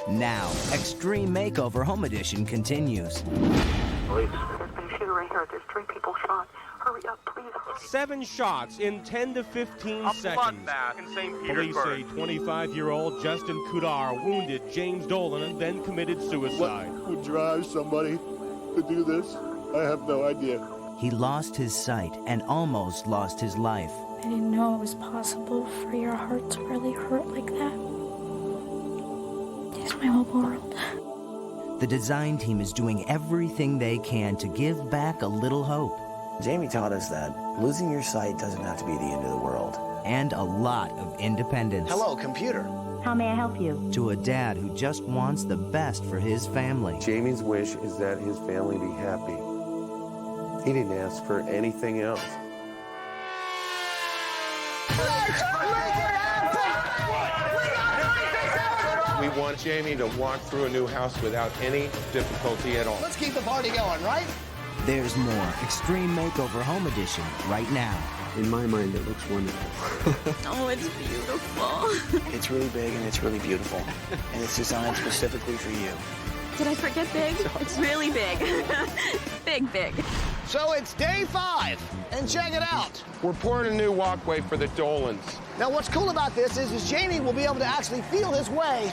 Now, Extreme Makeover Home Edition continues. Police. There's been a shooter right here. There's 3 people shot. Hurry up, please. 7 shots in 10 to 15 seconds. In St. Police say 25-year-old Justin Kudar wounded James Dolan and then committed suicide. What would drive somebody to do this? I have no idea. He lost his sight and almost lost his life. I didn't know it was possible for your heart to really hurt like that. It's my whole world. The design team is doing everything they can to give back a little hope. Jamie taught us that losing your sight doesn't have to be the end of the world. And a lot of independence. Hello, computer. How may I help you? To a dad who just wants the best for his family. Jamie's wish is that his family be happy. He didn't ask for anything else. We want Jamie to walk through a new house without any difficulty at all. Let's keep the party going, right? There's more Extreme Makeover Home Edition right now. In my mind, it looks wonderful. Oh, it's beautiful. It's really big and it's really beautiful. And it's designed specifically for you. Did I forget big? It's really big. Big. So it's day 5, and check it out. We're pouring a new walkway for the Dolans. Now what's cool about this is Jamie will be able to actually feel his way,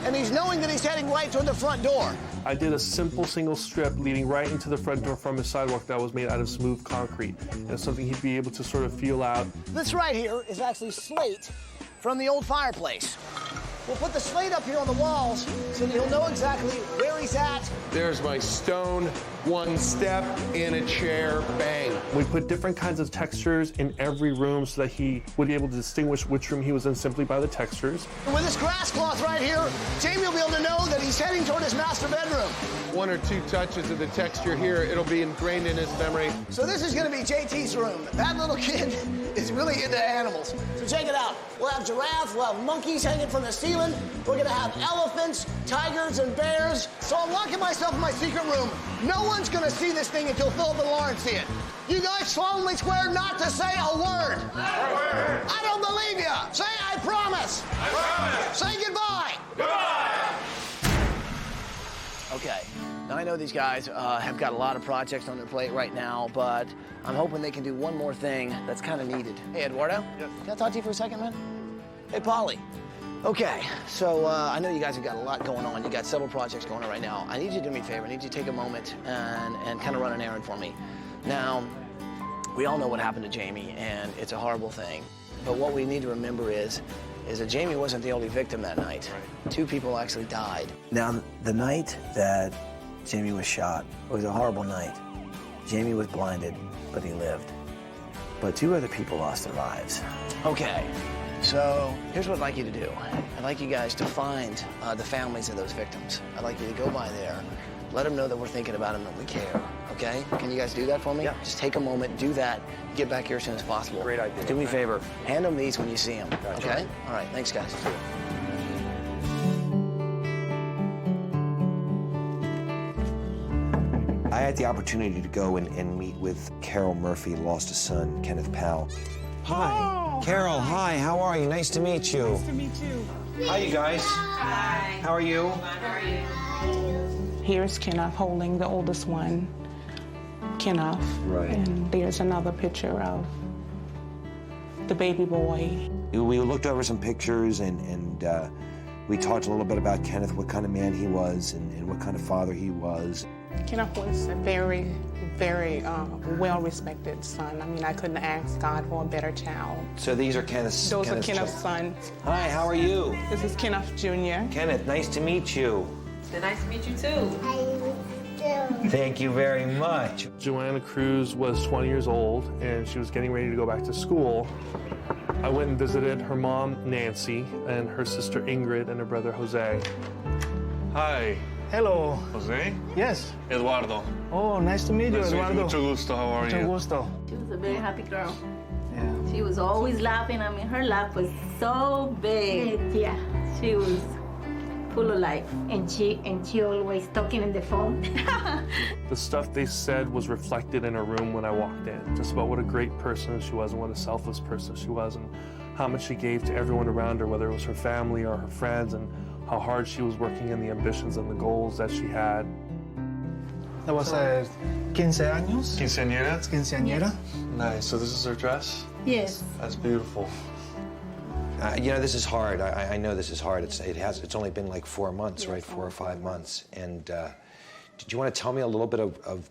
and he's knowing that he's heading right toward the front door. I did a simple single strip leading right into the front door from a sidewalk that was made out of smooth concrete. And it's something he'd be able to sort of feel out. This right here is actually slate from the old fireplace. We'll put the slate up here on the walls so that he'll know exactly where he's at. There's my stone, 1 step, in a chair, bang. We put different kinds of textures in every room so that he would be able to distinguish which room he was in simply by the textures. And with this grass cloth right here, Jamie will be able to know that he's heading toward his master bedroom. 1 or 2 touches of the texture here, it'll be ingrained in his memory. So this is gonna be JT's room. That little kid is really into animals. So check it out. We'll have giraffes, we'll have monkeys hanging from the ceiling. We're gonna have elephants, tigers, and bears. So I'm locking myself in my secret room. No one's gonna see this thing until Philip and Lauren see it. You guys solemnly swear not to say a word. I don't believe you. Say I promise. I promise. Say goodbye. Goodbye. Okay. Now I know these guys have got a lot of projects on their plate right now, but I'm hoping they can do one more thing that's kind of needed. Hey, Eduardo? Yes? Can I talk to you for a second, man? Hey, Polly. Okay, so I know you guys have got a lot going on. You got several projects going on right now. I need you to do me a favor. I need you to take a moment and kind of run an errand for me. Now, we all know what happened to Jamie, and it's a horrible thing. But what we need to remember is that Jamie wasn't the only victim that night. Right. 2 people actually died. Now, the night that Jamie was shot was a horrible night. Jamie was blinded, but he lived. But 2 other people lost their lives. Okay. So here's what I'd like you to do. I'd like you guys to find the families of those victims. I'd like you to go by there, let them know that we're thinking about them and we care, okay? Can you guys do that for me? Yeah. Just take a moment, do that, get back here as soon as possible. Great idea. Do me a favor, hand them these when you see them, Gotcha. okay? All right, thanks, guys. I had the opportunity to go and meet with Carol Murphy, lost a son, Kenneth Powell. Hi. Carol, hi, how are you? Nice to meet you. Nice to meet you. Hi, you guys. Hi. How are you? How are you? Here's Kenneth holding the oldest one, Kenneth. Right. And there's another picture of the baby boy. We looked over some pictures and we talked a little bit about Kenneth, what kind of man he was and what kind of father he was. Kenneth was a very well-respected son. I mean, I couldn't ask God for a better child. So these are Kenneth's Those are Kenneth's sons. Hi, how are you? This is Kenneth Jr. Kenneth, nice to meet you. Nice to meet you, too. Thank you very much. Joanna Cruz was 20 years old, and she was getting ready to go back to school. I went and visited her mom, Nancy, and her sister, Ingrid, and her brother, Jose. Hi. Hello. Jose? Yes. Eduardo. Oh, nice to meet you, Eduardo. Mucho gusto. How are you? Mucho gusto. She was a very happy girl. Yeah. She was always laughing. I mean, her laugh was so big. Yeah. She was full of life. And she always talking on the phone. The stuff they said was reflected in her room when I walked in, just about what a great person she was and what a selfless person she was and how much she gave to everyone around her, whether it was her family or her friends, and how hard she was working and the ambitions and the goals that she had. That was 15 años. Quinceañera? Quinceañera. Nice. So this is her dress? Yes. That's beautiful. You know, this is hard. I know this is hard. It's only been like 4 months, right? 4 or 5 months. And did you want to tell me a little bit of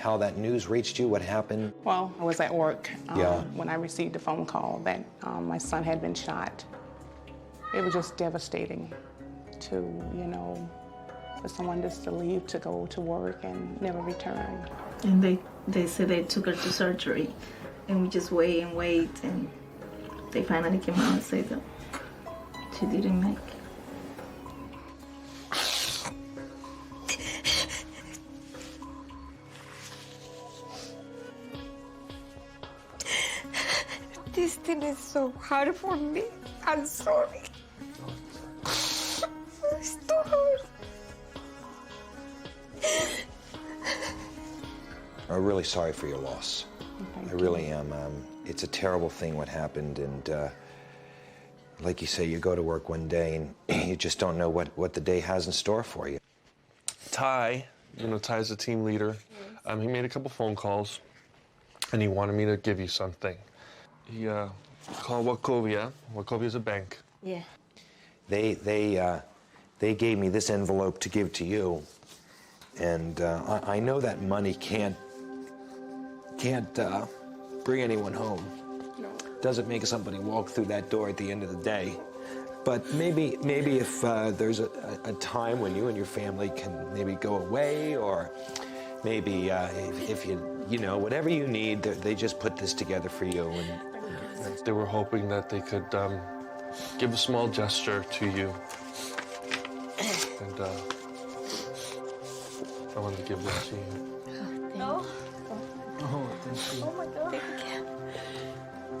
how that news reached you? What happened? Well, I was at work Yeah. when I received a phone call that my son had been shot. It was just devastating to, you know, for someone just to leave to go to work and never return. And they said they took her to surgery, and we just wait and wait, and they finally came out and said that she didn't make it. This thing is so hard for me. I'm sorry. It's too hard. I'm really sorry for your loss. I really am. It's a terrible thing what happened, and like you say, you go to work one day and you just don't know what the day has in store for you. Ty, you know, Ty's the team leader. He made a couple phone calls, and he wanted me to give you something. He called Wachovia. Wachovia's a bank. Yeah. They gave me this envelope to give to you, and I know that money can't bring anyone home. No. Doesn't make somebody walk through that door at the end of the day. But maybe if there's a time when you and your family can maybe go away, or maybe if you know, whatever you need, they just put this together for you. And they were hoping that they could give a small gesture to you. And I wanted to give this to you. No. Oh, thank you. Oh my God.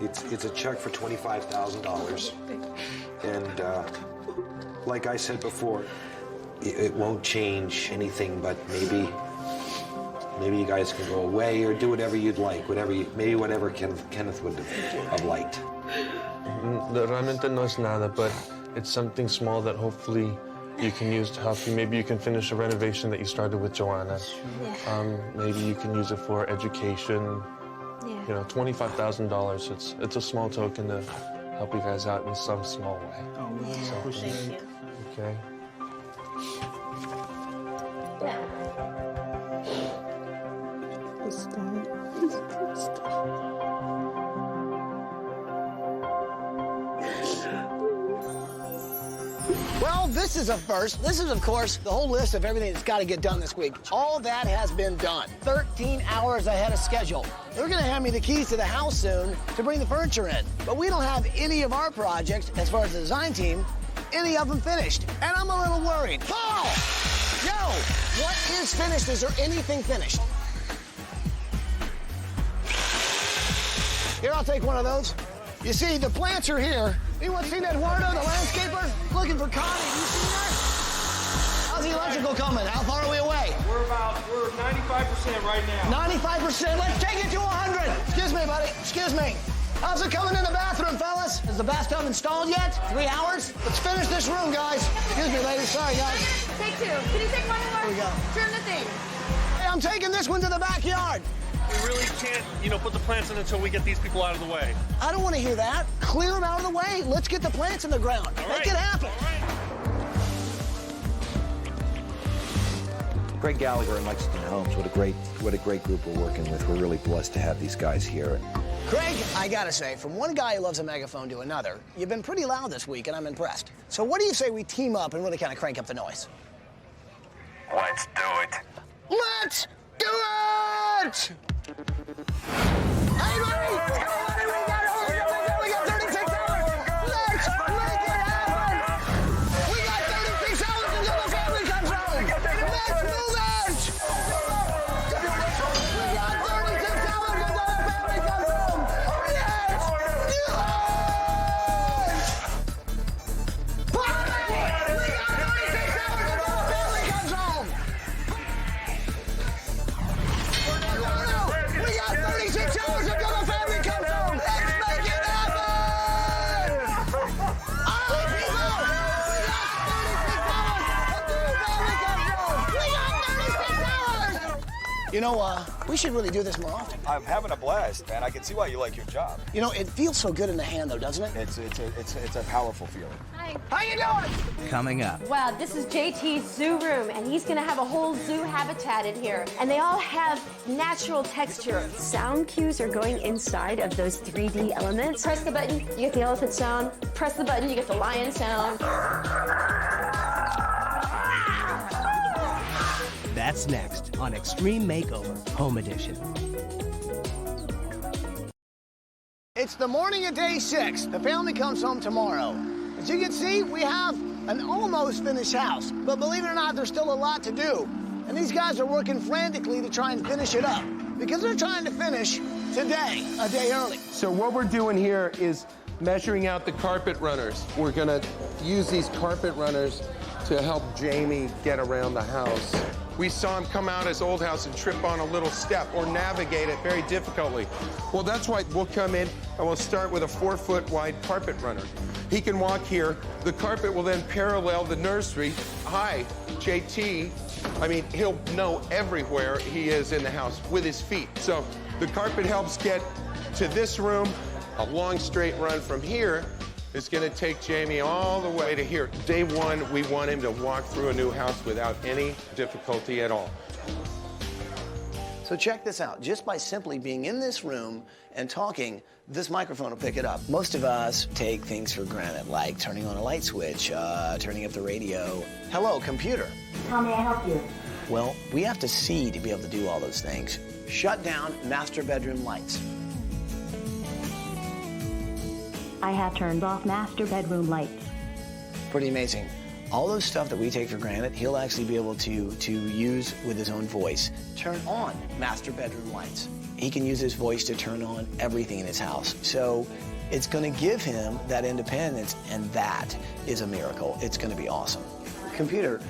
it's a check for $25,000. And like I said before, it won't change anything, but maybe you guys can go away or do whatever you'd like, whatever Kenneth would have liked. Realmente no es nada, but it's something small that hopefully you can use to help you. Maybe you can finish a renovation that you started with Joanna. Maybe you can use it for education. Yeah. You know, $25,000. It's a small token to help you guys out in some small way. Oh, we appreciate it. Okay. Well, this is a first. This is, of course, the whole list of everything that's got to get done this week. All that has been done. 13 hours ahead of schedule. They're going to hand me the keys to the house soon to bring the furniture in. But we don't have any of our projects, as far as the design team, any of them finished. And I'm a little worried. Paul! Yo! What is finished? Is there anything finished? Here, I'll take one of those. You see, the plants are here. Anyone seen Eduardo, the landscaper? Looking for Connie. You seen her? How's the electrical coming? How far are we away? We're 95% right now. 95%? Let's take it to 100. Excuse me, buddy. Excuse me. How's it coming in the bathroom, fellas? Is the bathtub installed yet? 3 hours? Let's finish this room, guys. Excuse me, ladies. Sorry, guys. Take two. Can you take one more? Here we go. Turn the thing. Hey, I'm taking this one to the backyard. We really can't, put the plants in until we get these people out of the way. I don't want to hear that. Clear them out of the way. Let's get the plants in the ground. Make it happen. Greg Gallagher and Lexington Homes, what a great group we're working with. We're really blessed to have these guys here. Craig, I gotta say, from one guy who loves a megaphone to another, you've been pretty loud this week, and I'm impressed. So what do you say we team up and really kind of crank up the noise? Let's do it. Let's do it! Hey, buddy! We got 36 hours! Let's make it happen! We got 36 hours until the family comes home! Let's move it! We got 36 hours until the family comes home! Let's do it! Party! We got 36 hours until the family comes home! We got 36 hours until the family comes home! You know, we should really do this more often. I'm having a blast, man. I can see why you like your job. You know, it feels so good in the hand, though, doesn't it? It's a powerful feeling. Hi. How you doing? Coming up. Wow, this is JT's zoo room, and he's gonna have a whole zoo habitat in here. And they all have natural texture. Sound cues are going inside of those 3D elements. Press the button, you get the elephant sound. Press the button, you get the lion sound. That's next on Extreme Makeover Home Edition. It's the morning of day 6. The family comes home tomorrow. As you can see, we have an almost finished house. But believe it or not, there's still a lot to do. And these guys are working frantically to try and finish it up. Because they're trying to finish today, a day early. So what we're doing here is measuring out the carpet runners. We're gonna use these carpet runners to help Jamie get around the house. We saw him come out his old house and trip on a little step or navigate it very difficultly. Well, that's why we'll come in and we'll start with a 4-foot wide carpet runner. He can walk here. The carpet will then parallel the nursery. Hi, JT. I mean, he'll know everywhere he is in the house with his feet. So the carpet helps get to this room. A long straight run from here is going to take Jamie all the way to here. Day 1, we want him to walk through a new house without any difficulty at all. So check this out. Just by simply being in this room and talking, this microphone will pick it up. Most of us take things for granted, like turning on a light switch, turning up the radio. Hello, computer. How may I help you? Well, we have to see to be able to do all those things. Shut down master bedroom lights. I have turned off master bedroom lights. Pretty amazing. All those stuff that we take for granted, he'll actually be able to use with his own voice. Turn on master bedroom lights. He can use his voice to turn on everything in his house. So it's going to give him that independence, and that is a miracle. It's going to be awesome. Computer,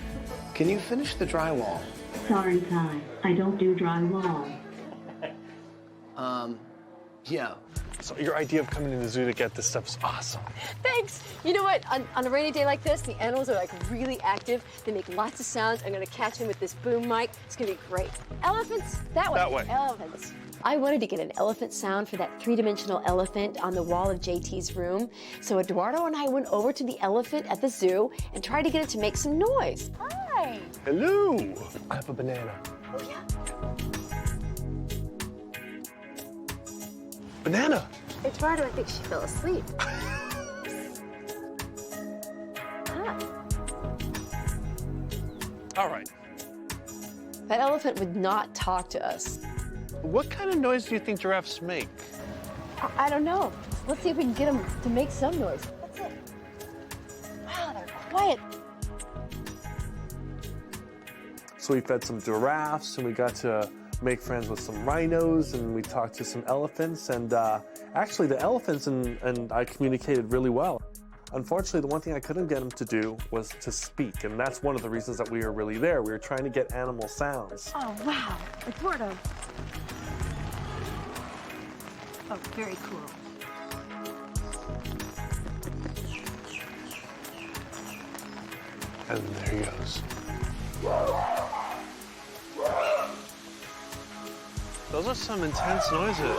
can you finish the drywall? Sorry, Ty. I don't do drywall. Yeah. So your idea of coming to the zoo to get this stuff is awesome. Thanks. You know what? On a rainy day like this, the animals are like really active. They make lots of sounds. I'm gonna catch them with this boom mic. It's gonna be great. Elephants, that way. That way. Elephants. I wanted to get an elephant sound for that 3-dimensional elephant on the wall of JT's room. So Eduardo and I went over to the elephant at the zoo and tried to get it to make some noise. Hi. Hello. I have a banana. Oh, yeah. Banana. Eduardo, I think she fell asleep. All right. That elephant would not talk to us. What kind of noise do you think giraffes make? I don't know. Let's see if we can get them to make some noise. That's it. Wow, they're quiet. So we fed some giraffes, and we got to make friends with some rhinos, and we talked to some elephants, and actually the elephants and I communicated really well. Unfortunately, the one thing I couldn't get them to do was to speak, and that's one of the reasons that we were really there. We were trying to get animal sounds. Oh, wow. Eduardo. Oh, very cool. And there he goes. Those are some intense noises.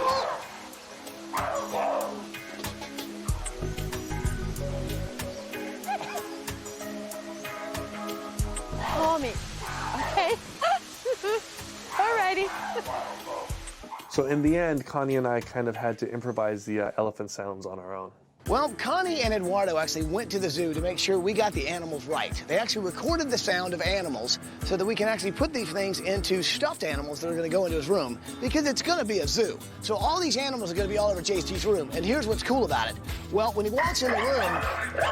Call me, okay? Alrighty. So in the end, Connie and I kind of had to improvise the elephant sounds on our own. Well, Connie and Eduardo actually went to the zoo to make sure we got the animals right. They actually recorded the sound of animals so that we can actually put these things into stuffed animals that are going to go into his room, because it's going to be a zoo. So all these animals are going to be all over JT's room. And here's what's cool about it. Well, when he walks in the room,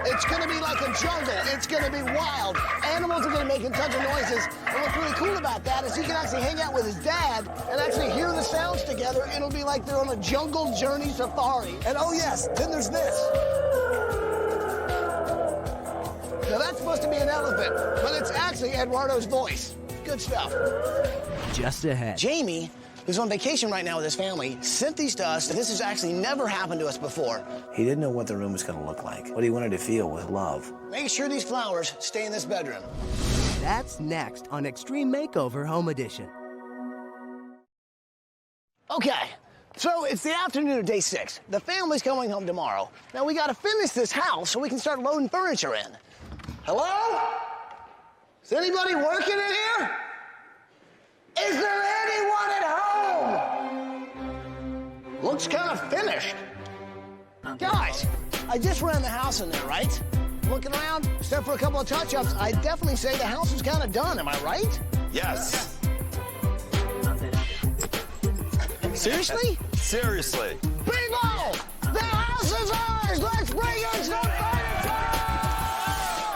it's going to be like a jungle. It's going to be wild. Animals are going to be making tons of noises. And what's really cool about that is he can actually hang out with his dad and actually hear the sounds together. It'll be like they're on a jungle journey safari. And oh yes, then there's this. Now that's supposed to be an elephant, but it's actually Eduardo's voice. Good stuff. Just ahead. Jamie, who's on vacation right now with his family, sent these to us. This has actually never happened to us before. He didn't know what the room was going to look like, what he wanted to feel with love. Make sure these flowers stay in this bedroom. That's next on Extreme Makeover Home Edition. Okay, so it's the afternoon of day 6. The family's coming home tomorrow. Now we gotta finish this house so we can start loading furniture in. Hello? Is anybody working in here? Is there anyone at home? Looks kind of finished. Guys, I just ran the house in there, right? Looking around, except for a couple of touch-ups, I'd definitely say the house is kind of done, am I right? Yes. Seriously? Seriously. Bingo! The house is ours! Let's bring in some furniture!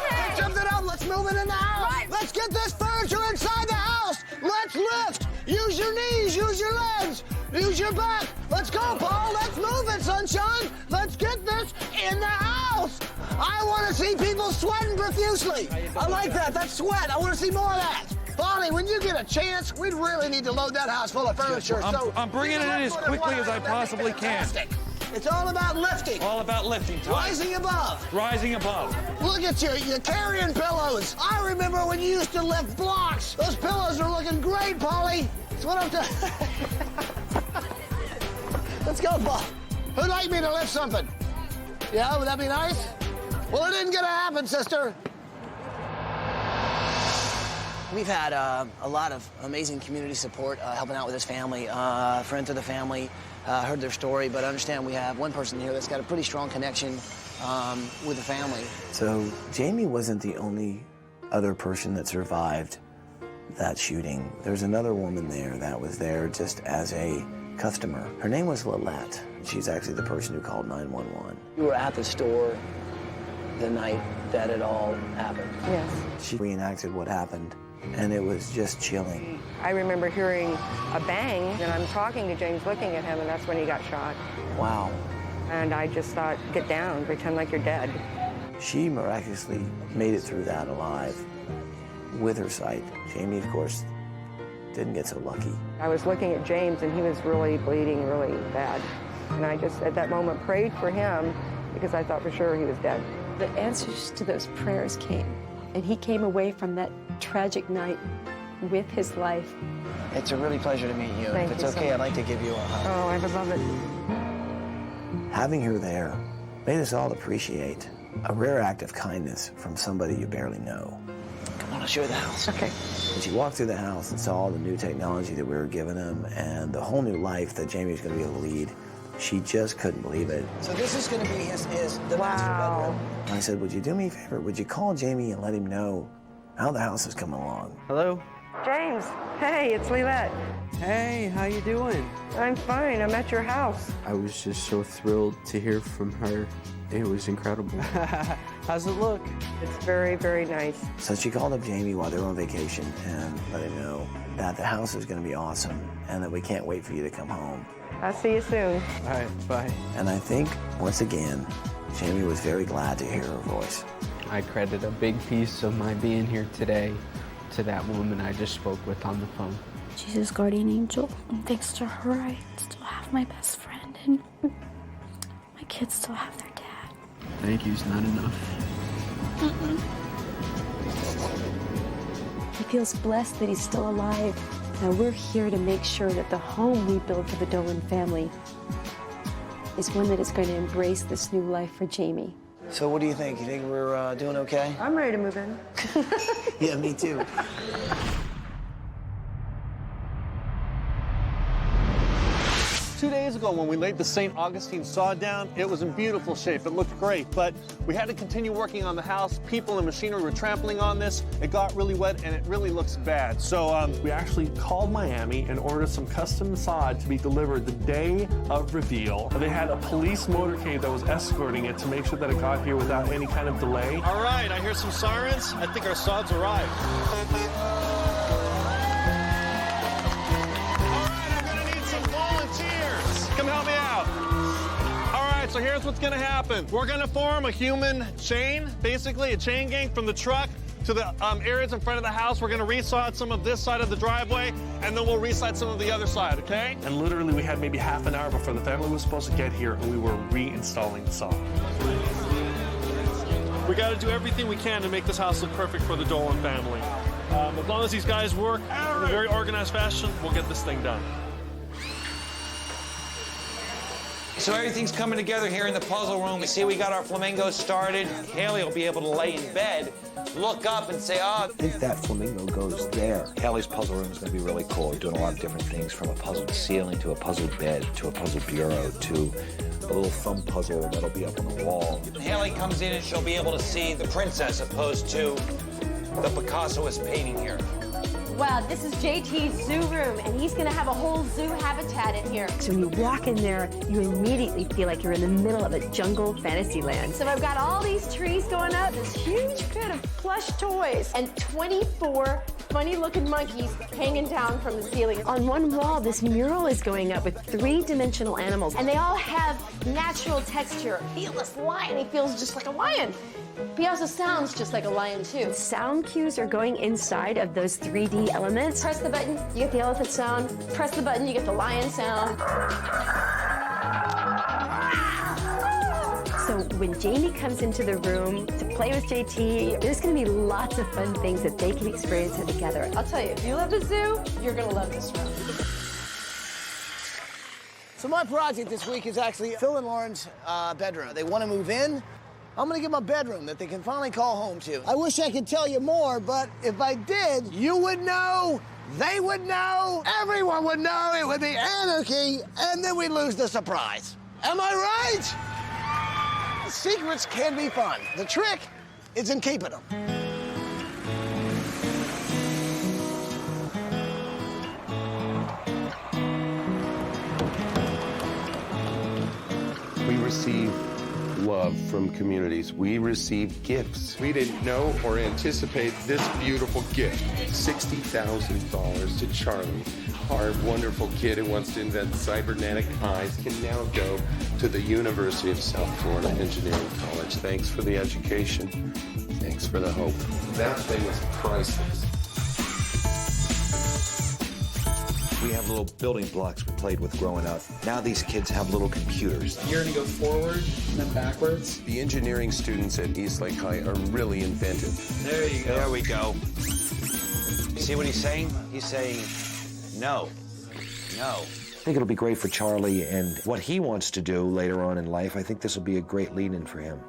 Pick something up, let's move it in the house! Right. Let's get this furniture inside the house! Let's lift! Use your knees, use your legs, use your back! Let's go, Paul! Let's move it, sunshine! Let's get this in the house! I want to see people sweating profusely! I like that, that's sweat! I want to see more of that! Bonnie, when you get a chance, we'd really need to load that house full of furniture. I'm bringing it in as quickly as I possibly can. It's all about lifting. All about lifting. Rising above. Rising above. Look at you, you're carrying pillows. I remember when you used to lift blocks. Those pillows are looking great, Polly. That's what I'm doing. Let's go, Paul. Who'd like me to lift something? Yeah, would that be nice? Well, it isn't gonna happen, sister. We've had a lot of amazing community support helping out with this family. Friends of the family heard their story, but understand we have one person here that's got a pretty strong connection with the family. So Jamie wasn't the only other person that survived that shooting. There's another woman there that was there just as a customer. Her name was Lillette. She's actually the person who called 911. You were at the store the night that it all happened. Yes. She reenacted what happened, and it was just chilling. I remember hearing a bang, and I'm talking to James, looking at him, and that's when he got shot. Wow. And I just thought, get down, pretend like you're dead. She miraculously made it through that alive with her sight. Jamie, of course, didn't get so lucky. I was looking at James, and he was really bleeding really bad. And I just, at that moment, prayed for him because I thought for sure he was dead. The answers to those prayers came, and he came away from that tragic night with his life. It's a really pleasure to meet you. Thank if it's you so okay, much. I'd like to give you a hug. Oh, I would love it. Having her there made us all appreciate a rare act of kindness from somebody you barely know. Come on, I'll show you the house. Okay. When she walked through the house and saw all the new technology that we were giving him and the whole new life that Jamie was going to be able to lead, she just couldn't believe it. So this is going to be the master bedroom. I said, would you do me a favor? Would you call Jamie and let him know how the house is coming along? Hello? James, hey, it's Lillette. Hey, how you doing? I'm fine, I'm at your house. I was just so thrilled to hear from her. It was incredible. How's it look? It's very, very nice. So she called up Jamie while they were on vacation and let him know that the house is going to be awesome and that we can't wait for you to come home. I'll see you soon. All right, bye. And I think, once again, Jamie was very glad to hear her voice. I credit a big piece of my being here today to that woman I just spoke with on the phone. Jesus, guardian angel, and thanks to her, I still have my best friend, and my kids still have their dad. Thank you's not enough. He feels blessed that he's still alive. Now we're here to make sure that the home we build for the Dolan family is one that is going to embrace this new life for Jamie. So what do you think? You think we're doing okay? I'm ready to move in. Yeah, me too. 2 days ago when we laid the St. Augustine saw down, it was in beautiful shape. It looked great, but we had to continue working on the house. People and machinery were trampling on this. It got really wet and it really looks bad. So we actually called Miami and ordered some custom sod to be delivered the day of reveal. They had a police motorcade that was escorting it to make sure that it got here without any kind of delay. all right, I hear some sirens. I think our sod's arrived. Come help me out. All right, so here's what's gonna happen. We're gonna form a human chain, basically a chain gang from the truck to the areas in front of the house. We're gonna resod some of this side of the driveway, and then we'll reside some of the other side, okay? And literally we had maybe half an hour before the family was supposed to get here and we were reinstalling the sod. We gotta do everything we can to make this house look perfect for the Dolan family. As long as these guys work in a very organized fashion, we'll get this thing done. So everything's coming together here in the puzzle room. You see, we got our flamingos started. Haley will be able to lay in bed, look up and say, oh. I think that flamingo goes there. Haley's puzzle room is going to be really cool. We're doing a lot of different things, from a puzzled ceiling to a puzzled bed to a puzzled bureau to a little thumb puzzle that'll be up on the wall. Haley comes in and she'll be able to see the princess opposed to the Picasso is painting here. Wow, this is JT's zoo room, and he's gonna have a whole zoo habitat in here. So when you walk in there, you immediately feel like you're in the middle of a jungle fantasy land. So I've got all these trees going up, this huge pit of plush toys, and 24 funny-looking monkeys hanging down from the ceiling. On one wall, this mural is going up with 3-dimensional animals, and they all have natural texture. Feel this lion, he feels just like a lion. He also sounds just like a lion, too. Sound cues are going inside of those 3D elements. Press the button, you get the elephant sound. Press the button, you get the lion sound. So when Jamie comes into the room to play with JT, there's going to be lots of fun things that they can experience together. I'll tell you, if you love the zoo, you're going to love this room. So my project this week is actually Phil and Lauren's bedroom. They want to move in. I'm gonna give them a bedroom that they can finally call home to. I wish I could tell you more, but if I did, you would know, they would know, everyone would know, it would be anarchy, and then we'd lose the surprise. Am I right? Secrets can be fun. The trick is in keeping them. We receive love from communities. We receive gifts. We didn't know or anticipate this beautiful gift. $60,000 to Charlie, our wonderful kid who wants to invent cybernetic eyes, can now go to the University of South Florida Engineering College. Thanks for the education. Thanks for the hope. That thing was priceless. We have little building blocks we played with growing up. Now these kids have little computers. You're gonna go forward and then backwards. The engineering students at Eastlake High are really inventive. There you go. There we go. See what he's saying? He's saying, no, no. I think it'll be great for Charlie and what he wants to do later on in life. I think this will be a great lead-in for him.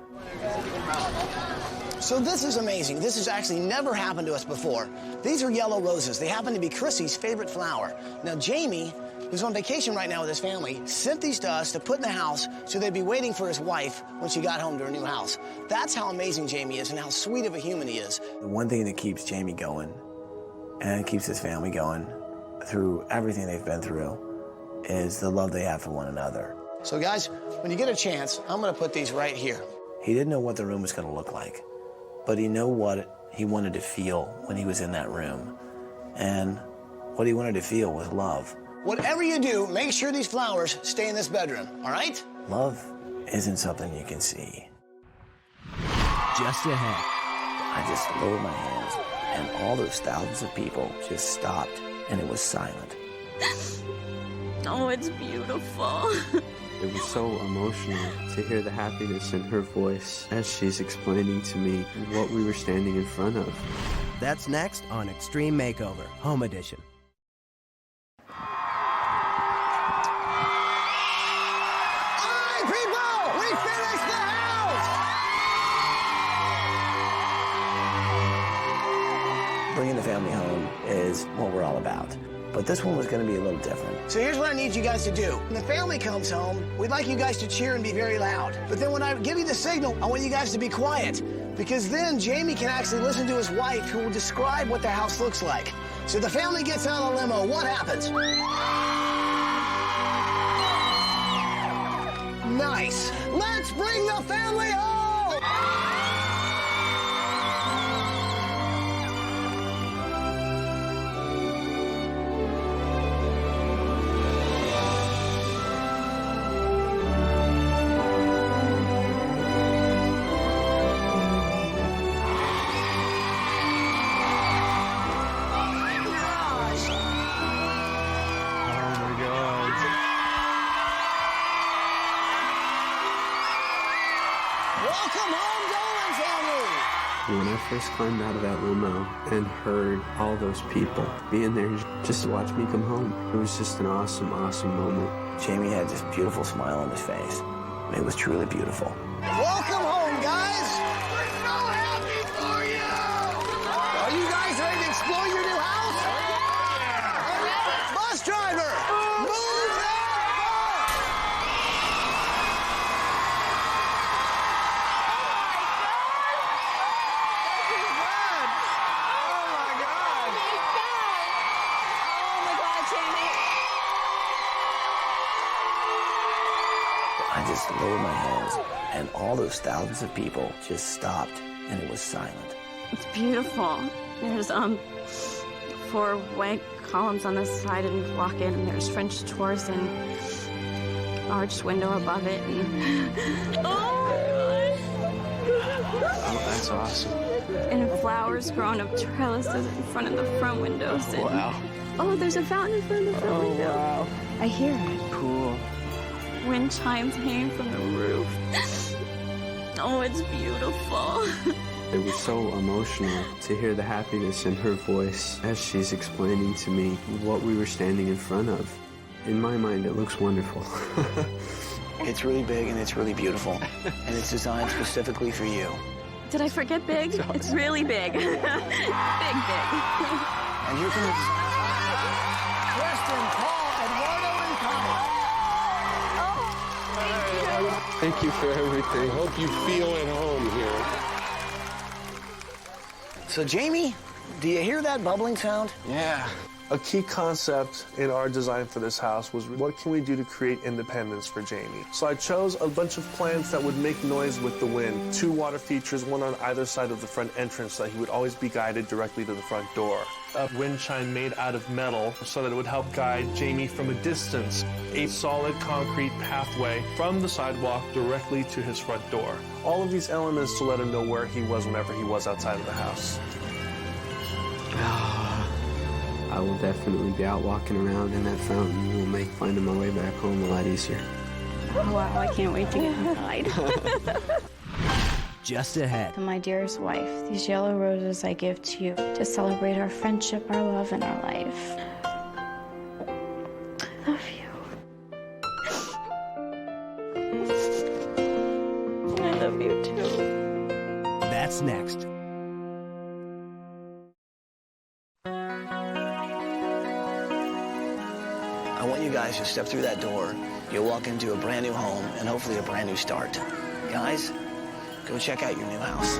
So this is amazing. This has actually never happened to us before. These are yellow roses. They happen to be Chrissy's favorite flower. Now, Jamie, who's on vacation right now with his family, sent these to us to put in the house so they'd be waiting for his wife when she got home to her new house. That's how amazing Jamie is and how sweet of a human he is. The one thing that keeps Jamie going and keeps his family going through everything they've been through is the love they have for one another. So guys, when you get a chance, I'm gonna put these right here. He didn't know what the room was gonna look like, but he knew what he wanted to feel when he was in that room. And what he wanted to feel was love. Whatever you do, make sure these flowers stay in this bedroom, all right? Love isn't something you can see. Just ahead. I just lowered my hands, and all those thousands of people just stopped, and it was silent. Oh, it's beautiful. It was so emotional to hear the happiness in her voice as she's explaining to me what we were standing in front of. That's next on Extreme Makeover, Home Edition. Bringing the family home is what we're all about. But this one was going to be a little different. So here's what I need you guys to do. When the family comes home, we'd like you guys to cheer and be very loud. But then when I give you the signal, I want you guys to be quiet. Because then Jamie can actually listen to his wife, who will describe what the house looks like. So the family gets out of the limo, what happens? Nice. Let's bring the family home! Welcome home, Dolan family! When I first climbed out of that limo and heard all those people being there just to watch me come home, it was just an awesome, awesome moment. Jamie had this beautiful smile on his face. It was truly beautiful. Welcome home, guys. We're so happy for you. Are you guys ready to explore your new house? Yeah. Bus driver, move that I just lowered my hands, and all those thousands of people just stopped, and it was silent. It's beautiful. There's 4 white columns on the side, and you walk in, and there's French doors and arched window above it. And Oh, that's awesome. And flowers growing up trellises in front of the front windows. And, Wow. oh, there's a fountain in front of the front window. Wow. I hear it. Cool. Wind chimes hanging from the roof. Oh, it's beautiful. It was so emotional to hear the happiness in her voice as she's explaining to me what we were standing in front of. In my mind, it looks wonderful. It's really big and it's really beautiful, and it's designed specifically for you. Did I forget big? It's really big. Big, big. And here comes Preston, Paul, Eduardo, and Connie. Thank you for everything. Hope you feel at home here. So, Jamie, do you hear that bubbling sound? Yeah. A key concept in our design for this house was what can we do to create independence for Jamie? So I chose a bunch of plants that would make noise with the wind. 2 water features, one on either side of the front entrance so that he would always be guided directly to the front door. A wind chime made out of metal so that it would help guide Jamie from a distance. A solid concrete pathway from the sidewalk directly to his front door. All of these elements to let him know where he was whenever he was outside of the house. I will definitely be out walking around in that fountain. It will make finding my way back home a lot easier. Oh, wow, I can't wait to get inside. Just ahead. To my dearest wife, these yellow roses I give to you to celebrate our friendship, our love, and our life. I love you. I love you too. That's next. I want you guys to step through that door. You'll walk into a brand new home and hopefully a brand new start. Guys, go check out your new house.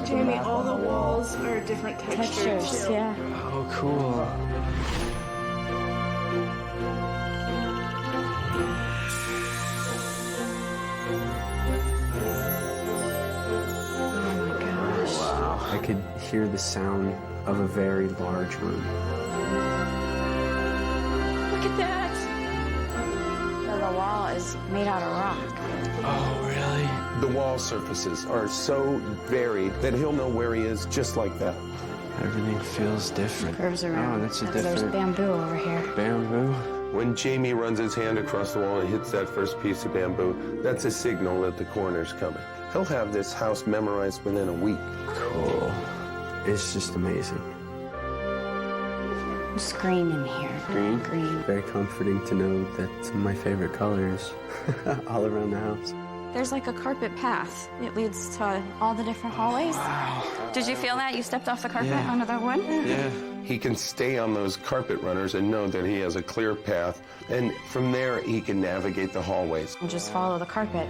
Jamie, all the walls are different textures. Yeah. Oh, cool. I could hear the sound of a very large room. Look at that. So the wall is made out of rock. Oh, really? The wall surfaces are so varied that he'll know where he is just like that. Everything feels different. Curves around. Oh, that's a There's different... bamboo over here. Bamboo? When Jamie runs his hand across the wall and hits that first piece of bamboo, that's a signal that the coroner's coming. He'll have this house memorized within a week. Cool. It's just amazing. It's green in here. Green? Green. Very comforting to know that my favorite colors all around the house. There's like a carpet path. It leads to all the different hallways. Wow. Did you feel that? You stepped off the carpet Yeah. onto the wood? Yeah. He can stay on those carpet runners and know that he has a clear path, and from there he can navigate the hallways. And just follow the carpet.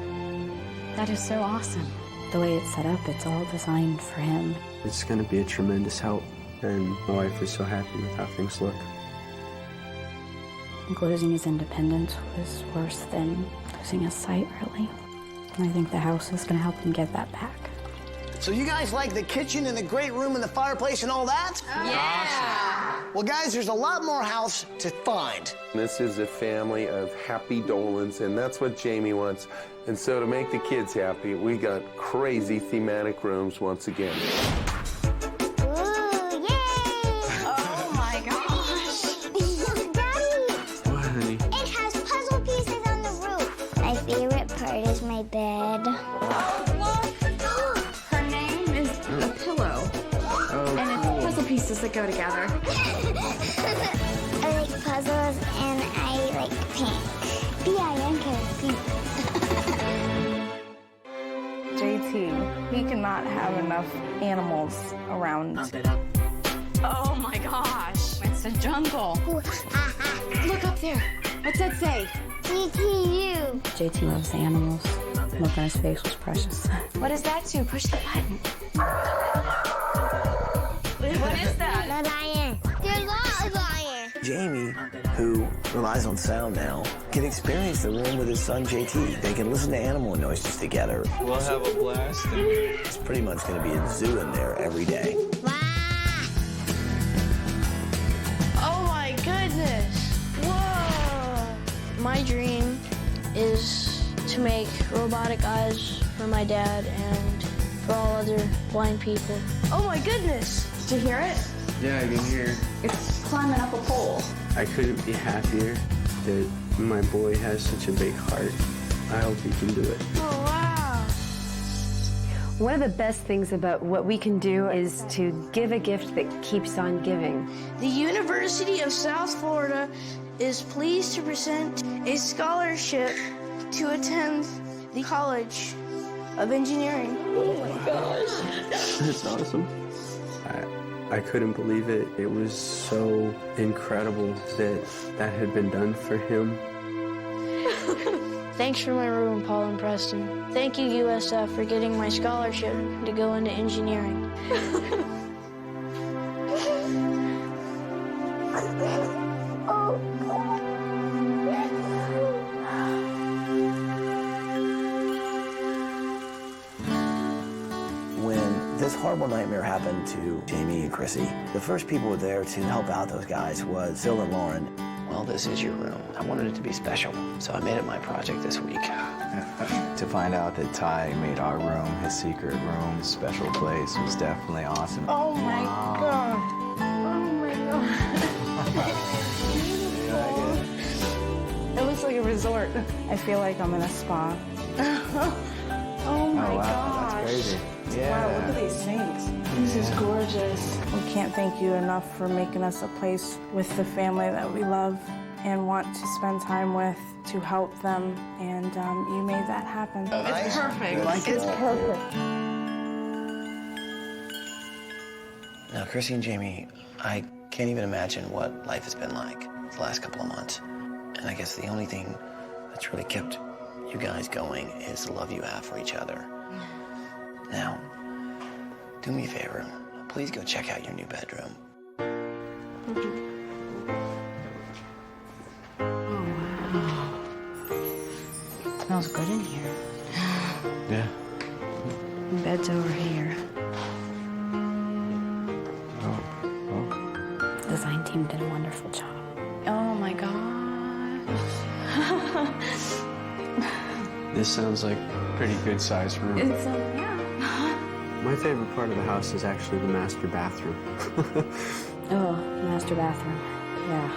That is so awesome. The way it's set up, it's all designed for him. It's going to be a tremendous help, and my wife is so happy with how things look. I think losing his independence was worse than losing his sight, really. And I think the house is going to help him get that back. So you guys like the kitchen and the great room and the fireplace and all that? Yeah. Well, guys, there's a lot more house to find. This is a family of happy Dolans, and that's what Jamie wants. And so to make the kids happy, we got crazy thematic rooms once again. Oh my gosh. Daddy, What, honey? it has puzzle pieces on the roof. My favorite part is my bed. that go together? I like puzzles and I like pink. P-I-N-K. JT, he cannot have enough animals around. Oh my gosh, it's a jungle. Look up there. What's that say? GTU. JT loves animals. The look on his face was precious. What does that do? Push the button. What is that? The lion. There's not a lion. Jamie, who relies on sound now, can experience the room with his son JT. They can listen to animal noises together. We'll have a blast. It's pretty much going to be a zoo in there every day. Oh my goodness. Whoa. My dream is to make robotic eyes for my dad and for all other blind people. Oh my goodness. Did you hear it? Yeah, I can hear. It's climbing up a pole. I couldn't be happier that my boy has such a big heart. I hope he can do it. Oh, wow. One of the best things about what we can do is to give a gift that keeps on giving. The University of South Florida is pleased to present a scholarship to attend the College of Engineering. Oh my gosh. That's awesome. I couldn't believe it. It was so incredible that that had been done for him. Thanks for my room, Paul and Preston. Thank you, USF, for getting my scholarship to go into engineering. When this horrible nightmare happened to Jamie and Chrissy, the first people there to help out those guys was Phil and Lauren. Well, this is your room. I wanted it to be special, so I made it my project this week. To find out that Ty made our room his secret room, his special place, was definitely awesome. Oh my God. Oh my God. It looks like a resort. I feel like I'm in a spa. Oh my wow, gosh. that's crazy. Yeah. Wow, look at these sinks. This is gorgeous. We can't thank you enough for making us a place with the family that we love and want to spend time with to help them, and you made that happen. It's perfect. It's perfect. Now, Chrissy and Jamie, I can't even imagine what life has been like the last couple of months. And I guess the only thing that's really kept you guys going is the love you have for each other. Now, do me a favor. Please go check out your new bedroom. It smells good in here. Yeah. Bed's over here. Oh. Design team did a wonderful job. Oh my gosh. This sounds like a pretty good sized room. It's yeah. My favorite part of the house is actually the master bathroom. Oh, master bathroom. Yeah.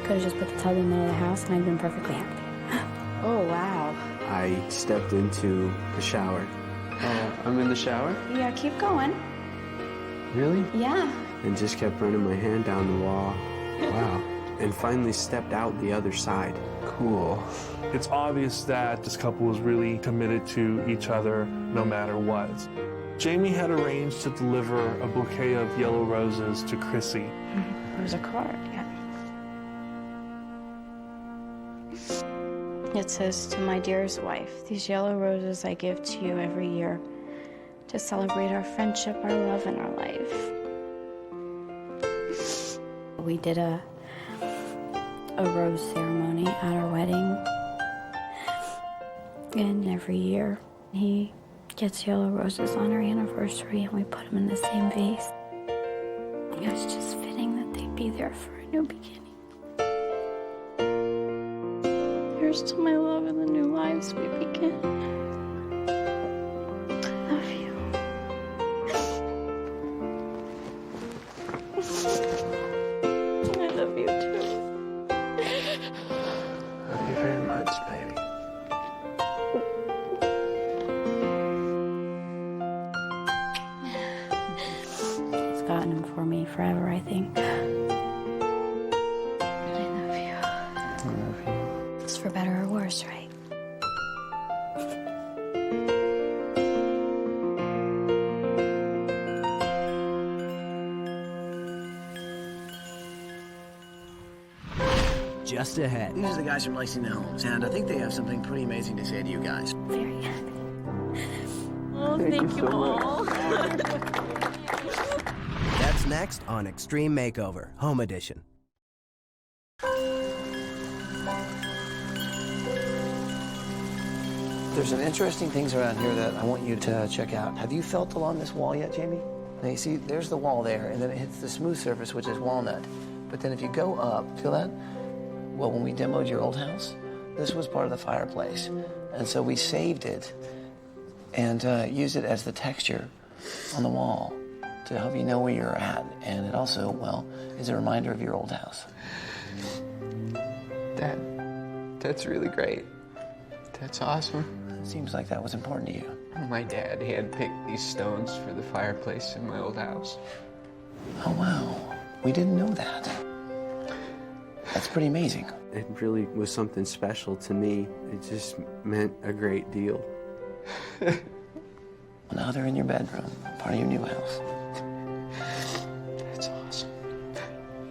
Could have just put the tub in the middle of the house and I'd been perfectly happy. Oh wow. I stepped into the shower. I'm in the shower? Yeah, keep going. Really? Yeah. And just kept running my hand down the wall. Wow. And finally stepped out the other side. Cool. It's obvious that this couple was really committed to each other no matter what. Jamie had arranged to deliver a bouquet of yellow roses to Chrissy. There's a card, yeah. It says, "To my dearest wife, these yellow roses I give to you every year to celebrate our friendship, our love, and our life." We did a rose ceremony at our wedding. And every year he gets yellow roses on our anniversary and we put them in the same vase. It's just fitting that they'd be there for a new beginning. Here's to my love and the new lives we begin. I love you. I love you too. Love you very much, baby. It's gotten him me forever, I think. It's for better or worse, right? Just ahead. These are the guys from Lexington Homes, and I think they have something pretty amazing to say to you guys. Very happy. Oh, thank you, Paul. That's next on Extreme Makeover, Home Edition. There's some interesting things around here that I want you to check out. Have you felt along this wall yet, Jamie? Now you see, there's the wall there, and then it hits the smooth surface, which is walnut. But then if you go up, feel that? Well, when we demoed your old house, this was part of the fireplace. And so we saved it and used it as the texture on the wall to help you know where you're at. And it also, well, is a reminder of your old house. Dad, that's really great. That's awesome. Seems like that was important to you. My dad handpicked these stones for the fireplace in my old house. Oh, wow. We didn't know that. That's pretty amazing. It really was something special to me. It just meant a great deal. Now they're in your bedroom, part of your new house. That's awesome.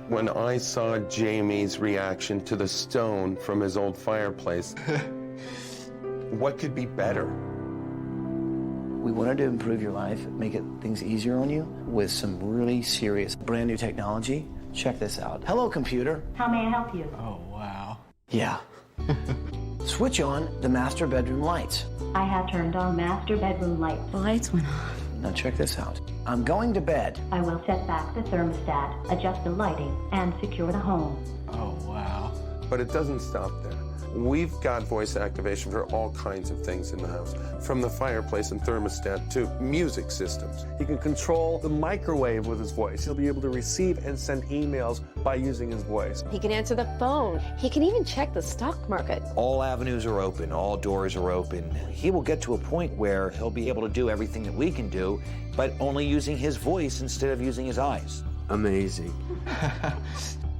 When I saw Jamie's reaction to the stone from his old fireplace, what could be better? We wanted to improve your life, make things easier on you with some really serious brand new technology. Check this out. Hello, computer. How may I help you? Oh, wow. Yeah. Switch on the master bedroom lights. I have turned on master bedroom lights. The lights went off. Now check this out. I'm going to bed. I will set back the thermostat, adjust the lighting, and secure the home. Oh, wow. But it doesn't stop there. We've got voice activation for all kinds of things in the house, from the fireplace and thermostat to music systems. He can control the microwave with his voice. He'll be able to receive and send emails by using his voice. He can answer the phone. He can even check the stock market. All avenues are open, all doors are open. He will get to a point where he'll be able to do everything that we can do, but only using his voice instead of using his eyes. Amazing.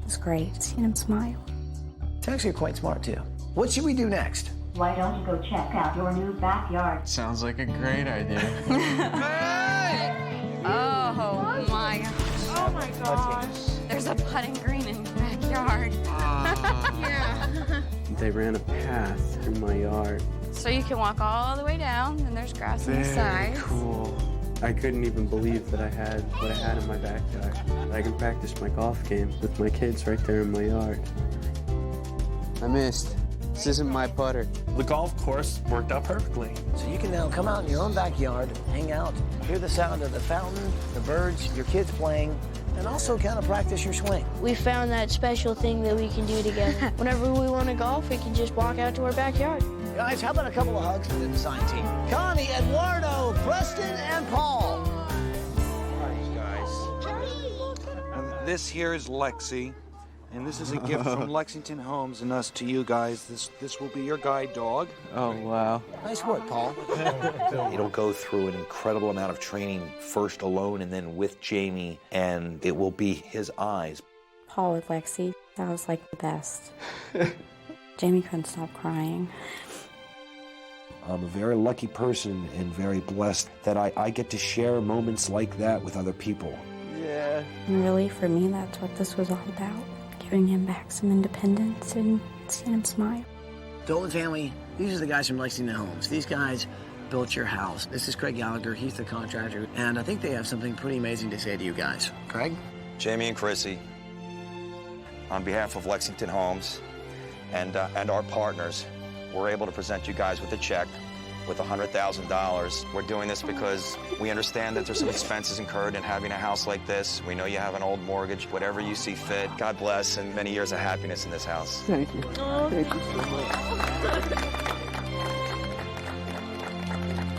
It's great seeing him smile. It's actually quite smart, too. What should we do next? Why don't you go check out your new backyard? Sounds like a great idea. Oh my gosh. Oh my gosh. There's a putting green in your backyard. Yeah. They ran a path through my yard. So you can walk all the way down, and there's grass on the sides. Cool. I couldn't even believe that I had what I had in my backyard. I can practice my golf game with my kids right there in my yard. I missed. This isn't my putter. The golf course worked out perfectly. So you can now come out in your own backyard, hang out, hear the sound of the fountain, the birds, your kids playing, and also kind of practice your swing. We found that special thing that we can do together. Whenever we want to golf, we can just walk out to our backyard. Guys, how about a couple of hugs for the design team? Connie, Eduardo, Preston, and Paul. Thanks, guys. This here is Lexi. And this is a gift from Lexington Homes and us to you guys. This will be your guide dog. Oh, wow. Nice work, Paul. It'll go through an incredible amount of training, first alone and then with Jamie, and it will be his eyes. Paul with Lexi, that was like the best. Jamie couldn't stop crying. I'm a very lucky person and very blessed that I get to share moments like that with other people. Yeah. And really, for me, that's what this was all about. Giving him back some independence and seeing him smile. Dolan family, these are the guys from Lexington Homes. These guys built your house. This is Craig Gallagher. He's the contractor. And I think they have something pretty amazing to say to you guys. Craig? Jamie and Chrissy, on behalf of Lexington Homes and our partners, we're able to present you guys with a check with $100,000. We're doing this because we understand that there's some expenses incurred in having a house like this. We know you have an old mortgage, whatever you see fit. God bless and many years of happiness in this house. Thank you. Oh. Thank you so much.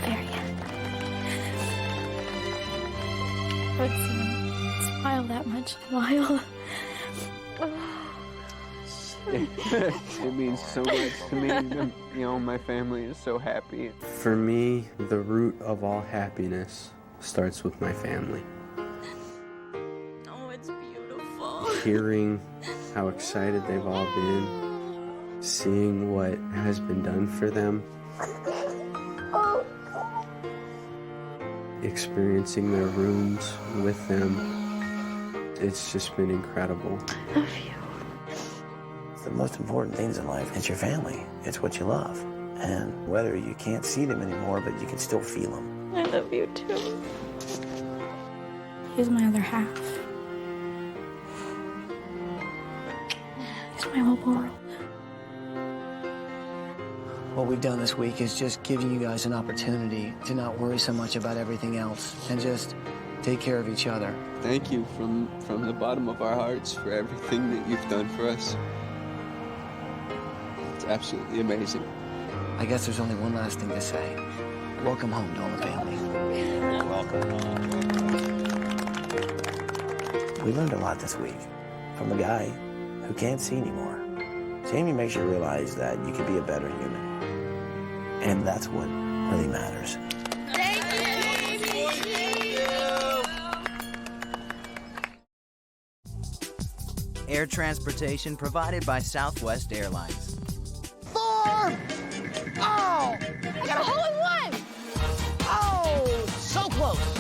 Very happy. I haven't seen him smile that much in a while. It means so much to me. You know, my family is so happy. For me, the root of all happiness starts with my family. Oh, it's beautiful. Hearing how excited they've all been, seeing what has been done for them, experiencing their rooms with them, it's just been incredible. I love you. The most important things in life, it's your family. It's what you love. And whether you can't see them anymore, but you can still feel them. I love you too. He's my other half. He's my whole world. What we've done this week is just giving you guys an opportunity to not worry so much about everything else and just take care of each other. Thank you from the bottom of our hearts for everything that you've done for us. It's absolutely amazing. I guess there's only one last thing to say. Welcome home, Dolan family. Welcome home. We learned a lot this week from a guy who can't see anymore. Jamie makes you realize that you can be a better human. And that's what really matters. Air transportation provided by Southwest Airlines. Form! Oh! I got a hole in one! Oh, so close.